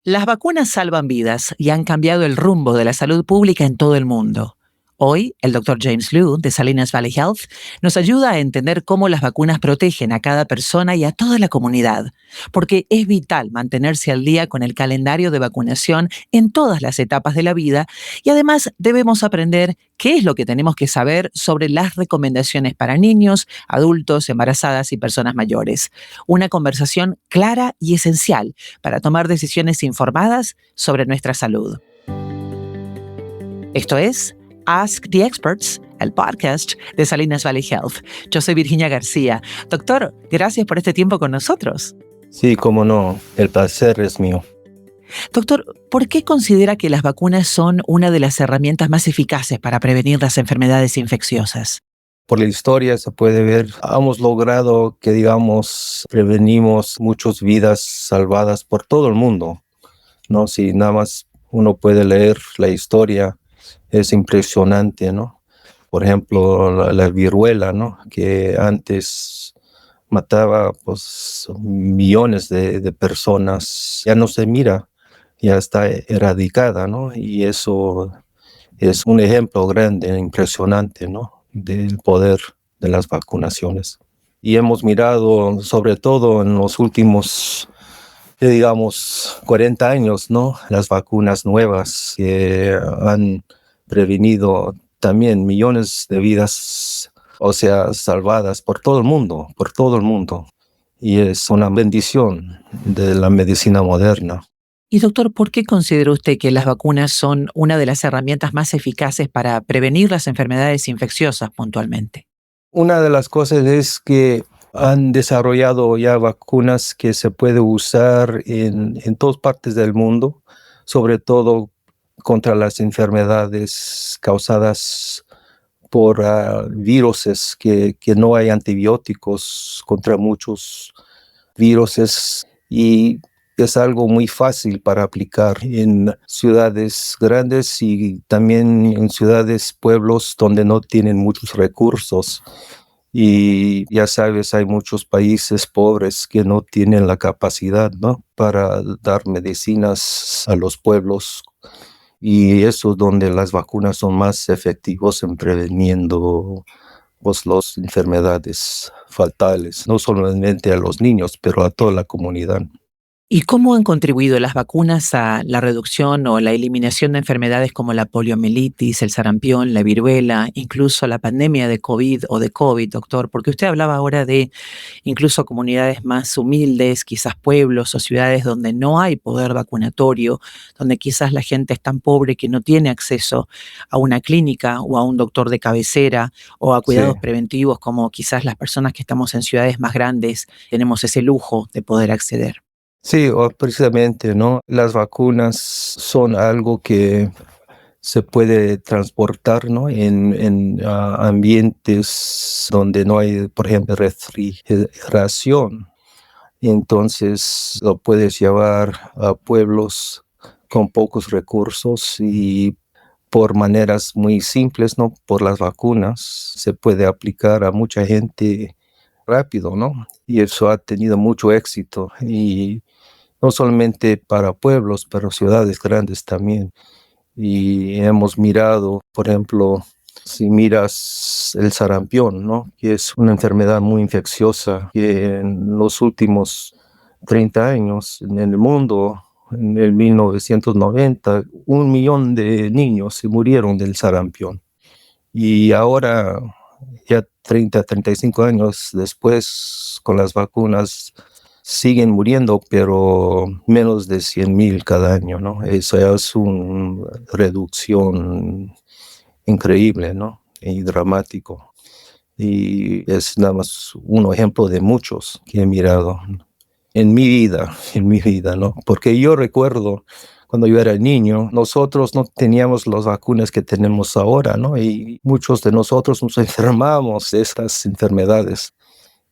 Las vacunas salvan vidas y han cambiado el rumbo de la salud pública en todo el mundo. Hoy, el Dr. James Liu, de Salinas Valley Health, nos ayuda a entender cómo las vacunas protegen a cada persona y a toda la comunidad, porque es vital mantenerse al día con el calendario de vacunación en todas las etapas de la vida y además debemos aprender qué es lo que tenemos que saber sobre las recomendaciones para niños, adultos, embarazadas y personas mayores. Una conversación clara y esencial para tomar decisiones informadas sobre nuestra salud. Esto es Ask the Experts, el podcast de Salinas Valley Health. Yo soy Virginia García. Doctor, gracias por este tiempo con nosotros. Sí, cómo no, el placer es mío. Doctor, ¿por qué considera que las vacunas son una de las herramientas más eficaces para prevenir las enfermedades infecciosas? Por la historia se puede ver, hemos logrado que, prevenimos muchas vidas salvadas por todo el mundo, ¿no? Si nada más uno puede leer la historia, es impresionante, ¿no? Por ejemplo, la viruela, ¿no? Que antes mataba pues millones de personas, ya no se mira, ya está erradicada, ¿no? Y eso es un ejemplo grande, impresionante, ¿no? Del poder de las vacunaciones. Y hemos mirado, sobre todo en los últimos, 40 años, ¿no? Las vacunas nuevas que han prevenido también millones de vidas, o sea, salvadas por todo el mundo, por todo el mundo. Y es una bendición de la medicina moderna. Y doctor, ¿por qué considera usted que las vacunas son una de las herramientas más eficaces para prevenir las enfermedades infecciosas puntualmente? Una de las cosas es que han desarrollado ya vacunas que se puede usar en todas partes del mundo, sobre todo contra las enfermedades causadas por viruses, que no hay antibióticos contra muchos viruses, y es algo muy fácil para aplicar en ciudades grandes y también en ciudades, pueblos donde no tienen muchos recursos. Y ya sabes, hay muchos países pobres que no tienen la capacidad, ¿no?, para dar medicinas a los pueblos. Y eso es donde las vacunas son más efectivos en preveniendo pues, las enfermedades fatales, no solamente a los niños, pero a toda la comunidad. ¿Y cómo han contribuido las vacunas a la reducción o la eliminación de enfermedades como la poliomielitis, el sarampión, la viruela, incluso la pandemia de COVID o de COVID, doctor? Porque usted hablaba ahora de incluso comunidades más humildes, quizás pueblos o ciudades donde no hay poder vacunatorio, donde quizás la gente es tan pobre que no tiene acceso a una clínica o a un doctor de cabecera o a Sí. cuidados preventivos como quizás las personas que estamos en ciudades más grandes tenemos ese lujo de poder acceder. Sí, o precisamente, ¿no? Las vacunas son algo que se puede transportar, ¿no? En ambientes donde no hay, por ejemplo, refrigeración. Entonces lo puedes llevar a pueblos con pocos recursos y por maneras muy simples, ¿no? Por las vacunas se puede aplicar a mucha gente rápido, ¿no? Y eso ha tenido mucho éxito, y no solamente para pueblos, pero ciudades grandes también. Y hemos mirado, por ejemplo, si miras el sarampión, ¿no?, que es una enfermedad muy infecciosa, que en los últimos 30 años en el mundo, en el 1990, 1 millón de niños se murieron del sarampión. Y ahora, ya 35 años después, con las vacunas, siguen muriendo, pero menos de 100,000 cada año, ¿no? Eso ya es una reducción increíble, ¿no? Y dramático. Y es nada más un ejemplo de muchos que he mirado en mi vida, ¿no? Porque yo recuerdo cuando yo era niño, nosotros no teníamos las vacunas que tenemos ahora, ¿no? Y muchos de nosotros nos enfermamos de estas enfermedades.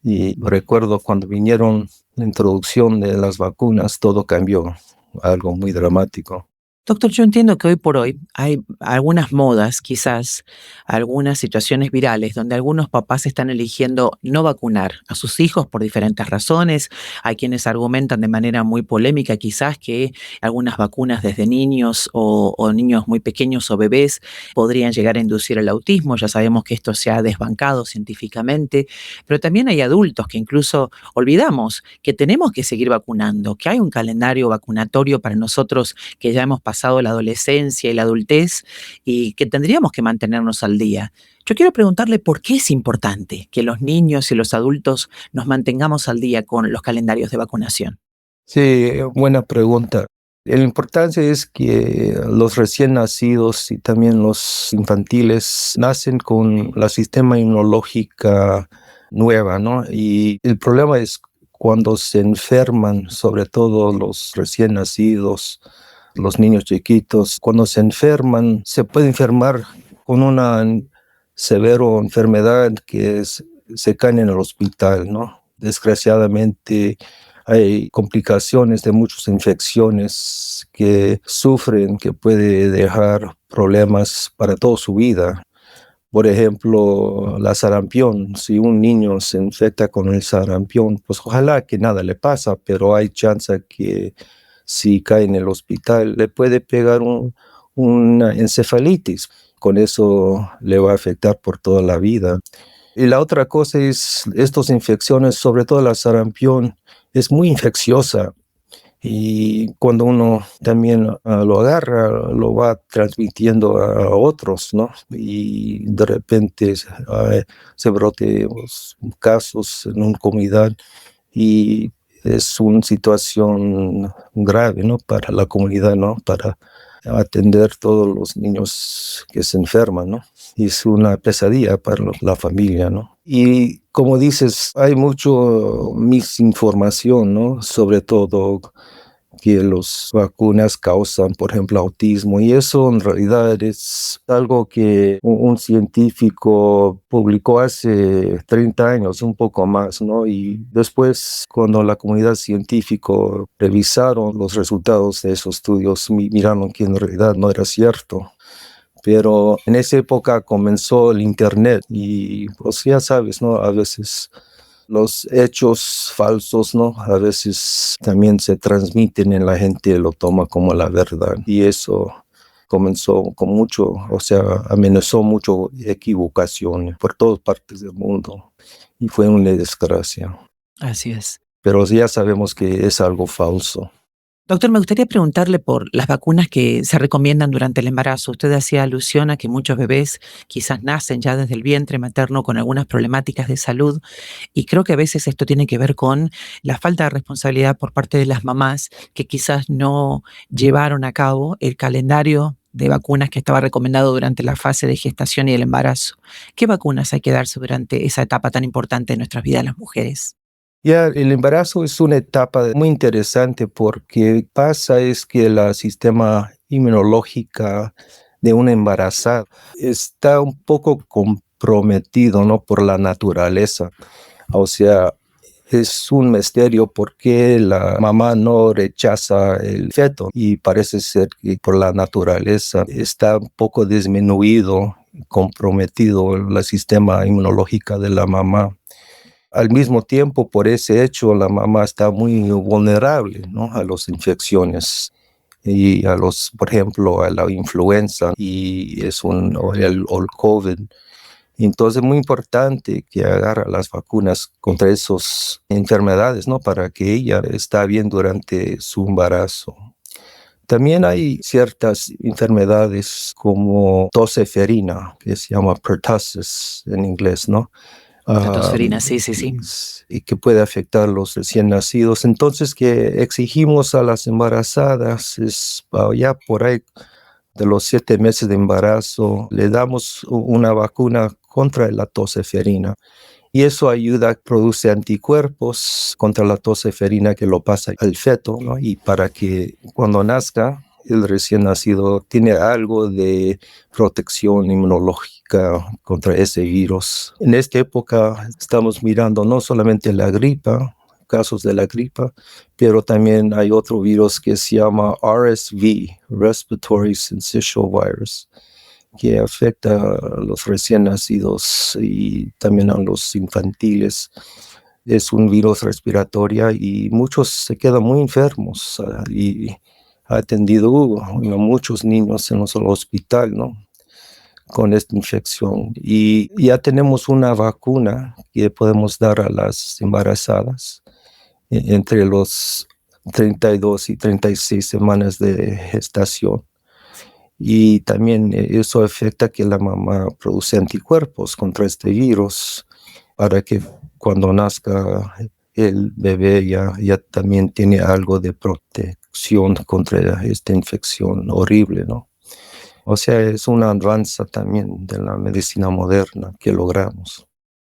Y recuerdo cuando vinieron la introducción de las vacunas, todo cambió, algo muy dramático. Doctor, yo entiendo que hoy por hoy hay algunas modas, quizás algunas situaciones virales donde algunos papás están eligiendo no vacunar a sus hijos por diferentes razones. Hay quienes argumentan de manera muy polémica quizás que algunas vacunas desde niños o niños muy pequeños o bebés podrían llegar a inducir el autismo. Ya sabemos que esto se ha desbancado científicamente, pero también hay adultos que incluso olvidamos que tenemos que seguir vacunando, que hay un calendario vacunatorio para nosotros que ya hemos pasado la adolescencia y la adultez y que tendríamos que mantenernos al día. Yo quiero preguntarle por qué es importante que los niños y los adultos nos mantengamos al día con los calendarios de vacunación. Sí, buena pregunta. La importancia es que los recién nacidos y también los infantiles nacen con la sistema inmunológica nueva, ¿no? Y el problema es cuando se enferman, sobre todo los recién nacidos, los niños chiquitos, cuando se enferman, se puede enfermar con una severa enfermedad se caen en el hospital, ¿no? Desgraciadamente, hay complicaciones de muchas infecciones que sufren, que puede dejar problemas para toda su vida. Por ejemplo, la sarampión. Si un niño se infecta con el sarampión, pues ojalá que nada le pasa, pero hay chance que si cae en el hospital le puede pegar una encefalitis. Con eso le va a afectar por toda la vida. Y la otra cosa es, estas infecciones, sobre todo la sarampión, es muy infecciosa y cuando uno también lo agarra, lo va transmitiendo a otros, ¿no? Y de repente se brote casos en una comunidad y es una situación grave, ¿no? Para la comunidad, ¿no? Para atender todos los niños que se enferman, ¿no? Y es una pesadilla para la familia, ¿no? Y como dices, hay mucho misinformación, ¿no? Sobre todo que las vacunas causan, por ejemplo, autismo, y eso en realidad es algo que un científico publicó hace 30 años, un poco más, ¿no? Y después, cuando la comunidad científica revisaron los resultados de esos estudios, miraron que en realidad no era cierto. Pero en esa época comenzó el internet y pues ya sabes, ¿no? A veces los hechos falsos, ¿no? A veces también se transmiten y la gente lo toma como la verdad. Y eso comenzó con mucho, o sea, amenazó mucho equivocación por todas partes del mundo. Y fue una desgracia. Así es. Pero ya sabemos que es algo falso. Doctor, me gustaría preguntarle por las vacunas que se recomiendan durante el embarazo. Usted hacía alusión a que muchos bebés quizás nacen ya desde el vientre materno con algunas problemáticas de salud y creo que a veces esto tiene que ver con la falta de responsabilidad por parte de las mamás que quizás no llevaron a cabo el calendario de vacunas que estaba recomendado durante la fase de gestación y el embarazo. ¿Qué vacunas hay que darse durante esa etapa tan importante de nuestras vidas las mujeres? Ya, el embarazo es una etapa muy interesante porque pasa es que el sistema inmunológico de una embarazada está un poco comprometido, ¿no? Por la naturaleza. O sea, es un misterio por qué la mamá no rechaza el feto y parece ser que por la naturaleza está un poco disminuido, comprometido el sistema inmunológico de la mamá. Al mismo tiempo, por ese hecho, la mamá está muy vulnerable, ¿no? A las infecciones y por ejemplo, a la influenza o el COVID. Entonces, es muy importante que agarre las vacunas contra esas enfermedades, ¿no? Para que ella esté bien durante su embarazo. También hay ciertas enfermedades como tosferina, que se llama pertussis en inglés, ¿no? La ah, tosferina, sí, sí, sí. y que puede afectar a los recién nacidos. Entonces, que exigimos a las embarazadas es ya por ahí de los 7 meses de embarazo, le damos una vacuna contra la tosferina. Y eso ayuda, produce anticuerpos contra la tosferina que lo pasa al feto, ¿no? Y para que cuando nazca, el recién nacido tiene algo de protección inmunológica contra ese virus. En esta época estamos mirando no solamente la gripa, casos de la gripa, pero también hay otro virus que se llama RSV, Respiratory Syncytial Virus, que afecta a los recién nacidos y también a los infantiles. Es un virus respiratorio y muchos se quedan muy enfermos y ha atendido a muchos niños en el hospital, ¿no? Con esta infección. Y ya tenemos una vacuna que podemos dar a las embarazadas entre los 32 y 36 semanas de gestación. Y también eso afecta que la mamá produce anticuerpos contra este virus para que cuando nazca el bebé ya también tiene algo de protección contra esta infección horrible, ¿no? O sea, es una avanza también de la medicina moderna que logramos.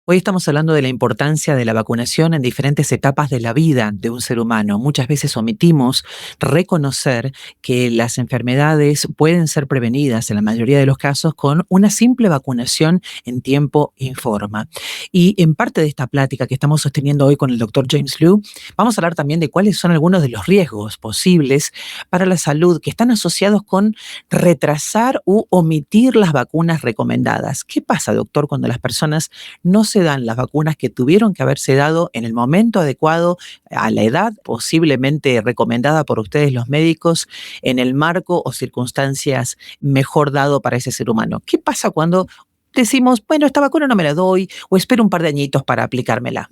Hoy estamos hablando de la importancia de la vacunación en diferentes etapas de la vida de un ser humano. Muchas veces omitimos reconocer que las enfermedades pueden ser prevenidas en la mayoría de los casos con una simple vacunación en tiempo y forma. Y en parte de esta plática que estamos sosteniendo hoy con el doctor James Liu, vamos a hablar también de cuáles son algunos de los riesgos posibles para la salud que están asociados con retrasar u omitir las vacunas recomendadas. ¿Qué pasa, doctor, cuando las personas no se dan las vacunas que tuvieron que haberse dado en el momento adecuado, a la edad posiblemente recomendada por ustedes los médicos, en el marco o circunstancias mejor dado para ese ser humano? ¿Qué pasa cuando decimos, bueno, esta vacuna no me la doy o espero un par de añitos para aplicármela?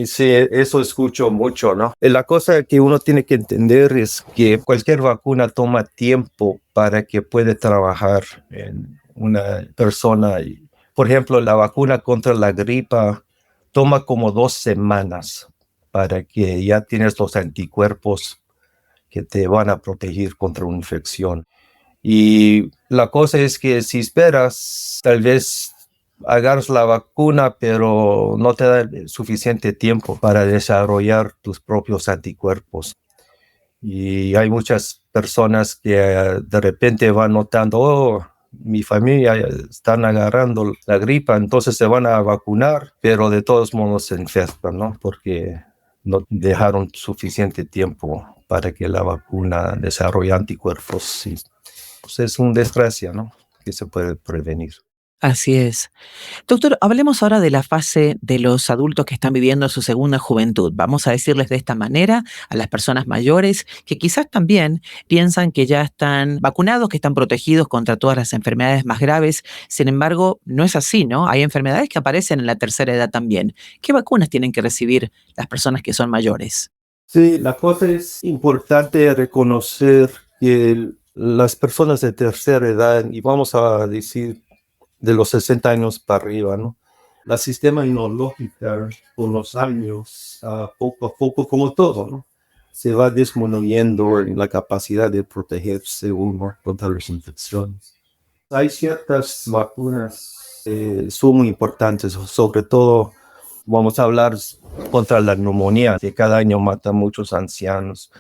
Sí, eso escucho mucho, ¿no? La cosa que uno tiene que entender es que cualquier vacuna toma tiempo para que pueda trabajar en una persona. Por ejemplo, la vacuna contra la gripa toma como 2 semanas para que ya tienes los anticuerpos que te van a proteger contra una infección. Y la cosa es que si esperas, tal vez agarras la vacuna, pero no te da suficiente tiempo para desarrollar tus propios anticuerpos. Y hay muchas personas que de repente van notando, oh, mi familia están agarrando la gripa, entonces se van a vacunar, pero de todos modos se enferman, ¿no? Porque no dejaron suficiente tiempo para que la vacuna desarrolle anticuerpos. Y, pues es una desgracia, ¿no? Que se puede prevenir. Así es. Doctor, hablemos ahora de la fase de los adultos que están viviendo su segunda juventud. Vamos a decirles de esta manera a las personas mayores que quizás también piensan que ya están vacunados, que están protegidos contra todas las enfermedades más graves. Sin embargo, no es así, ¿no? Hay enfermedades que aparecen en la tercera edad también. ¿Qué vacunas tienen que recibir las personas que son mayores? Sí, la cosa es importante reconocer que las personas de tercera edad, y vamos a decir de los 60 años para arriba, ¿no? La sistema inmunológico con los años, poco a poco, como todo, ¿no? Se va disminuyendo en la capacidad de protegerse uno contra las infecciones. Hay ciertas vacunas son muy importantes, sobre todo vamos a hablar contra la neumonía, que cada año mata a muchos ancianos.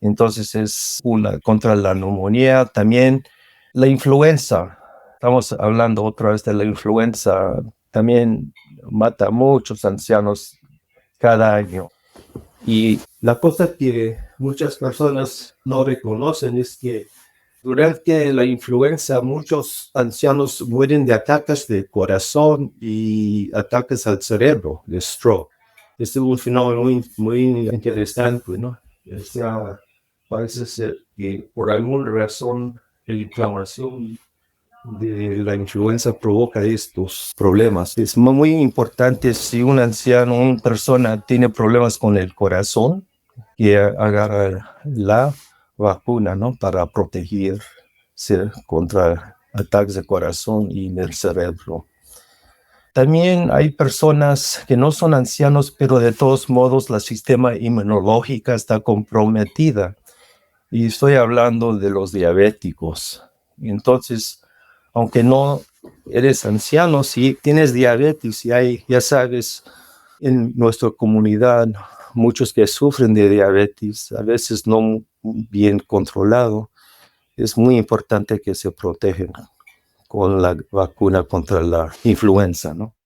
Entonces es una contra la neumonía, también la influenza. Estamos hablando otra vez de la influenza, también mata a muchos ancianos cada año. Y la cosa que muchas personas no reconocen es que durante la influenza muchos ancianos mueren de ataques de corazón y ataques al cerebro, de stroke. Este es un fenómeno muy interesante, ¿no? O sea, parece ser que por alguna razón la inflamación de la influenza provoca estos problemas. Es muy importante si un anciano, una persona tiene problemas con el corazón, que agarra la vacuna, ¿no? Para protegerse contra ataques de corazón y del cerebro. También hay personas que no son ancianos, pero de todos modos la sistema inmunológica está comprometida. Y estoy hablando de los diabéticos. Entonces, aunque no eres anciano, si tienes diabetes y hay, ya sabes, en nuestra comunidad, muchos que sufren de diabetes, a veces no bien controlado, es muy importante que se protejan con la vacuna contra la influenza, ¿no?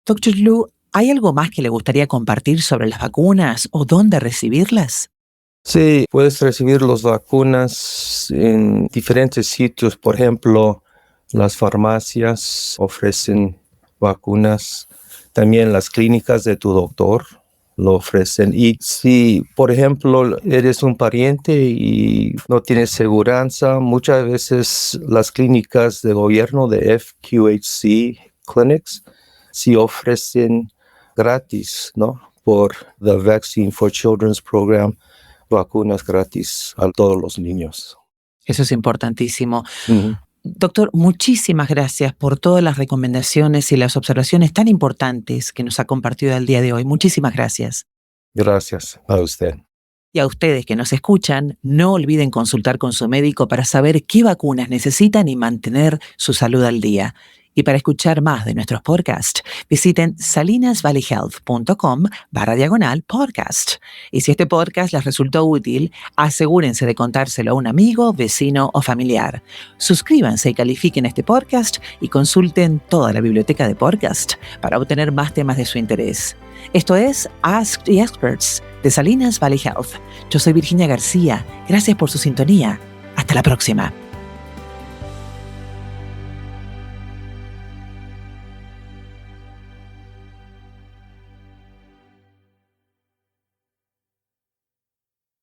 Doctor Liu, ¿Hay algo más que le gustaría compartir sobre las vacunas o dónde recibirlas? Sí, puedes recibir las vacunas en diferentes sitios. Por ejemplo, las farmacias ofrecen vacunas. También las clínicas de tu doctor lo ofrecen. Y si, por ejemplo, eres un pariente y no tienes seguranza, muchas veces las clínicas de gobierno de FQHC Clinics sí ofrecen gratis, ¿no? Por the Vaccine for Children's Program, vacunas gratis a todos los niños. Eso es importantísimo. Ujú. Doctor, muchísimas gracias por todas las recomendaciones y las observaciones tan importantes que nos ha compartido el día de hoy. Muchísimas gracias. Gracias a usted. Y a ustedes que nos escuchan, no olviden consultar con su médico para saber qué vacunas necesitan y mantener su salud al día. Y para escuchar más de nuestros podcasts, visiten salinasvalleyhealth.com/podcast. Y si este podcast les resultó útil, asegúrense de contárselo a un amigo, vecino o familiar. Suscríbanse y califiquen este podcast y consulten toda la biblioteca de podcast para obtener más temas de su interés. Esto es Ask the Experts de Salinas Valley Health. Yo soy Virginia García. Gracias por su sintonía. Hasta la próxima.